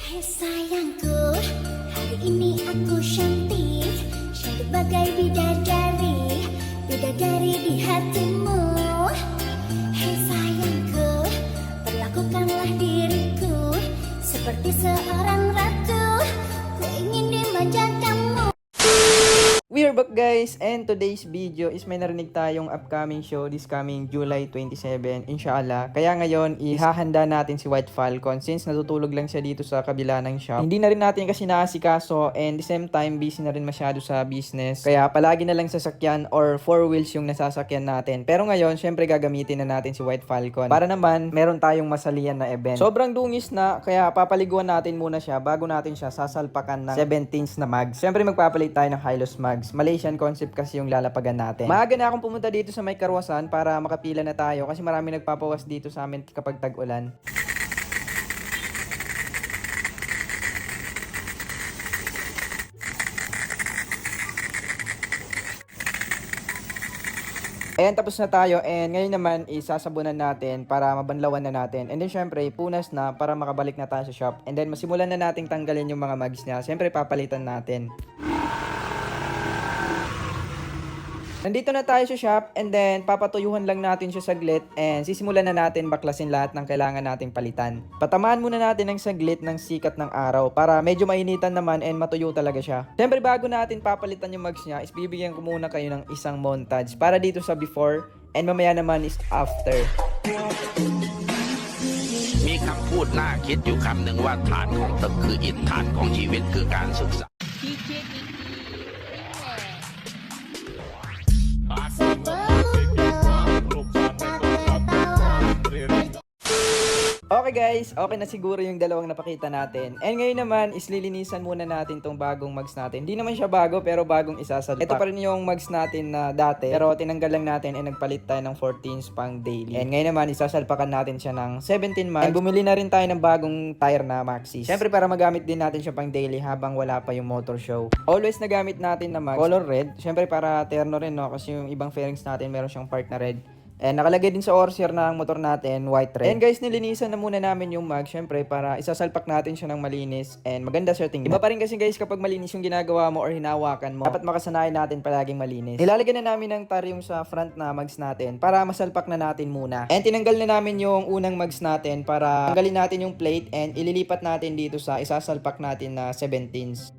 Hei sayangku, hari ini aku cantik, cantik bagai bidadari, bidadari di hatimu. Hei sayangku, perlakukanlah diriku seperti seorang ratu, ku ingin dimanja kamu. We're back guys, and today's video is may narinig tayong upcoming show this coming July 27, inshallah. Kaya ngayon, ihahanda natin si White Falcon since natutulog lang siya dito sa kabila ng shop. Hindi na rin natin kasi naasikaso and the same time busy na rin masyado sa business. Kaya palagi na lang sasakyan or 4 wheels yung nasasakyan natin. Pero ngayon, syempre gagamitin na natin si White Falcon. Para naman, meron tayong masalihan na event. Sobrang dungis na, kaya papaliguan natin muna siya bago natin siya sasalpakan ng 17s na mags. Syempre magpapalit tayo ng Hylos mags. Malaysian concept kasi yung lalapagan natin. Maaga na akong pumunta dito sa may karwasan para makapila na tayo kasi marami nagpapawas dito sa amin kapag tag-ulan. Ayan, tapos na tayo and ngayon naman isasabunan natin para mabanlawan na natin. And then syempre, punas na para makabalik na tayo sa shop. And then masimulan na nating tanggalin yung mga mags niya. Syempre, papalitan natin. Nandito na tayo sa shop and then papatuyuhan lang natin siya saglit and sisimulan na natin baklasin lahat ng kailangan nating palitan. Patamaan muna natin ng saglit ng sikat ng araw para medyo mainitan naman and matuyo talaga siya. Siyempre bago natin papalitan yung mags niya is bibigyan ko muna kayo ng isang montage para dito sa before and mamaya naman is after. มีคำพูดน่าคิดอยู่คำหนึ่งว่าฐานของตึกคืออิฐฐานของชีวิตคือการศึกษา Okay guys, okay na siguro yung dalawang napakita natin. And ngayon naman is lilinisan muna natin tong bagong mags natin. Hindi naman siya bago pero bagong isasalpak. Ito pa rin yung mags natin na dati pero tinanggal lang natin and nagpalit tayo ng 14s pang daily. And ngayon naman isasalpakan natin siya ng 17 mags. And bumili na rin tayo ng bagong tire na Maxxis. Siyempre para magamit din natin siya pang daily habang wala pa yung motor show. Always nagamit natin na mags color red. Siyempre para terno rin no kasi yung ibang fairings natin meron siyang part na red. And nakalagay din sa Orsier ng motor natin, white red. And guys, nilinisan na muna namin yung mag, syempre, para isasalpak natin siya ng malinis and maganda siya tingnan. Iba pa rin kasi guys, kapag malinis yung ginagawa mo or hinawakan mo, dapat makasanayan natin palaging malinis. Nilalagyan na namin ng tar yung sa front na mags natin para masalpak na natin muna. And tinanggal na namin yung unang mags natin para tanggalin natin yung plate and ililipat natin dito sa isasalpak natin na 17s.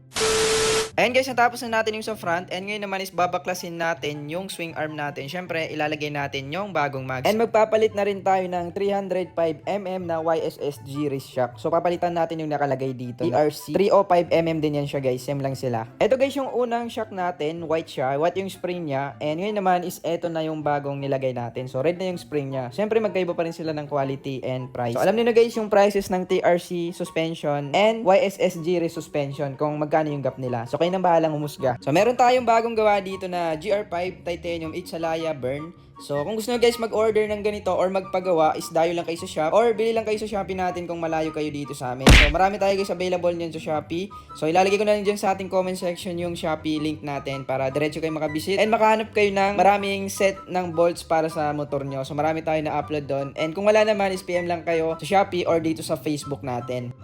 Ayan guys, natapos na natin yung sa front and ngayon naman is babaklasin natin yung swing arm natin. Syempre, ilalagay natin yung bagong mags. And magpapalit na rin tayo ng 305mm na YSSG wrist shock. So, papalitan natin yung nakalagay dito. TRC. 305mm din yan siya guys. Same lang sila. Ito guys, yung unang shock natin, white siya. White yung spring niya. And ngayon naman is eto na yung bagong nilagay natin. So, red na yung spring niya. Syempre, magkaiba pa rin sila ng quality and price. So, alam niyo na guys yung prices ng TRC suspension and YSSG wrist suspension kung magkano yung gap nila. So, kayo nang bahalang humusga. So, meron tayong bagong gawa dito na GR5 Titanium Itsalaya Burn. So, kung gusto nyo guys mag-order ng ganito or magpagawa, is dayo lang kayo sa shop or bili lang kayo sa Shopee natin kung malayo kayo dito sa amin. So, marami tayo guys available nyan sa Shopee. So, ilalagay ko na lang dyan sa ating comment section yung Shopee link natin para diretso kayo makabisit and makahanap kayo ng maraming set ng bolts para sa motor nyo. So, marami tayo na-upload doon. And kung wala naman, is PM lang kayo sa Shopee or dito sa Facebook natin.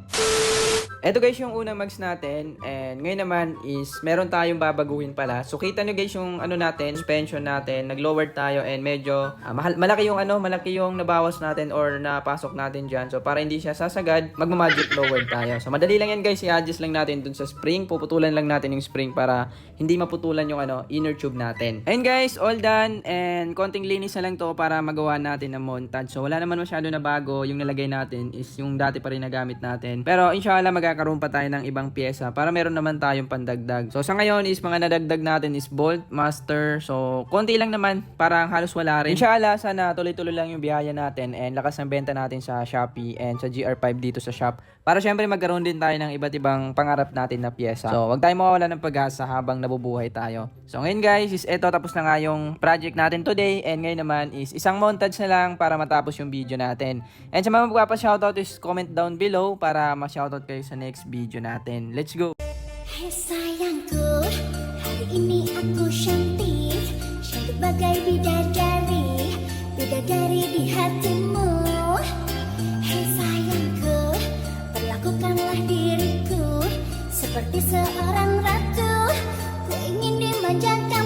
Ito guys yung unang mags natin and ngayon naman is meron tayong babaguhin pala. So kita nyo guys yung ano natin, suspension natin, nag-lower tayo and medyo malaki yung nabawas natin or napasok natin dyan. So para hindi siya sasagad, magma-magic lower tayo. So madali lang yan guys, i-adjust lang natin dun sa spring, puputulan lang natin yung spring para hindi maputulan yung inner tube natin. And guys, all done and konting linis na lang to para magawa natin ng montage. So wala naman masyado na bago, yung nalagay natin is yung dati pa rin na gamit natin. Pero inshallah magkakaroon pa tayo ng ibang pyesa para meron naman tayong pandagdag. So sa ngayon is mga nadagdag natin is bolt, master. So konti lang naman, parang halos wala rin. Inshallah sana tuloy-tuloy lang yung biyaya natin and lakas ng benta natin sa Shopee and sa GR5 dito sa shop. Para syempre magkaroon din tayo ng iba't ibang pangarap natin na pyesa. So wag tayong mawawala ng pag-asa habang nabubuhay tayo. So ngayon guys is eto, tapos na nga yung project natin today and ngayon naman is isang montage na lang para matapos yung video natin. And sa mga magpapa-shoutout is comment down below para ma-shoutout kayo sa next video natin. Let's go! Hei sayangku, hari ini aku cantik, cantik bagai bidadari, bidadari di hatimu. Hei sayangku, perlakukan Manjakanlah diriku seperti seorang ratu. Ku ingin dimanjakan